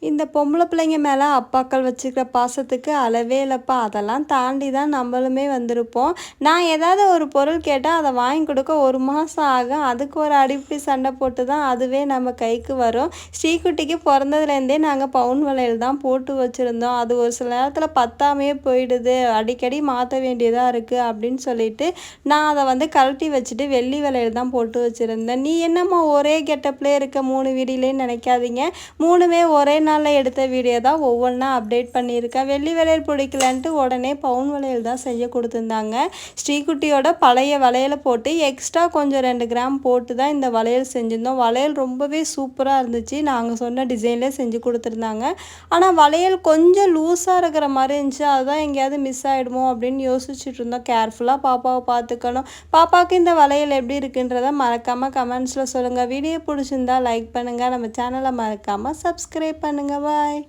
இந்த பொம்பளை பிள்ளைங்க மேலே அப்பாக்கள் வச்சுக்கிற பாசத்துக்கு அளவே இல்லைப்பா. அதெல்லாம் தாண்டி தான் நம்மளுமே வந்திருப்போம். நான் ஏதாவது ஒரு பொருள் கேட்டால் அதை வாங்கி கொடுக்க 1 மாதம் ஆகும். அதுக்கு ஒரு அடிப்படி சண்டை போட்டு தான் அதுவே நம்ம கைக்கு வரும். ஸ்ரீகுட்டிக்கு பிறந்ததுலேருந்தே நாங்கள் பவுன் வளையல் தான் போட்டு வச்சுருந்தோம். அது ஒரு சில நேரத்தில் பத்தாமையே போயிடுது, அடிக்கடி மாற்ற வேண்டியதாக இருக்குது அப்படின்னு சொல்லிட்டு நான் அதை வந்து கழட்டி வச்சுட்டு வெள்ளி வளையல் தான் போட்டு வச்சுருந்தேன். நீ என்னம்மா ஒரே கெட்டப்லேயே இருக்க 3 வீடியோலேன்னு நினைக்காதீங்க. 3மே ஒரே நாளில் எடுத்த வீடியோ தான் ஒவ்வொன்றா அப்டேட் பண்ணியிருக்கேன். வெள்ளி வளையல் பிடிக்கலன்ட்டு உடனே பவுன் வளையல் தான் செய்ய கொடுத்துருந்தாங்க. ஸ்ரீகுட்டியோட பழைய வளையலை போட்டு எக்ஸ்ட்ரா கொஞ்சம் 2 கிராம் போட்டு தான் இந்த வளையல் செஞ்சுருந்தோம். வளையல் ரொம்பவே சூப்பராக இருந்துச்சு. நாங்கள் சொன்ன டிசைன்லேயே செஞ்சு கொடுத்துருந்தாங்க. ஆனால் வளையல் கொஞ்சம் லூஸாக இருக்கிற மாதிரி இருந்துச்சு. அதுதான் எங்கேயாவது மிஸ் ஆகிடுமோ அப்படின்னு யோசிச்சுட்டு இருந்தோம். கேர்ஃபுல்லாக பாப்பாவை பார்த்துக்கணும். பாப்பாவுக்கு இந்த வளையல் எப்படி இருக்குன்றதை மறக்காமல் கமெண்ட்ஸில் சொல்லுங்கள். வீடியோ பிடிச்சிருந்தா லைக் பண்ணுங்கள். நம்ம சேனலை மறக்காமல் சப்ஸ்கிரைப் பண்ணுங்கள். பாய்.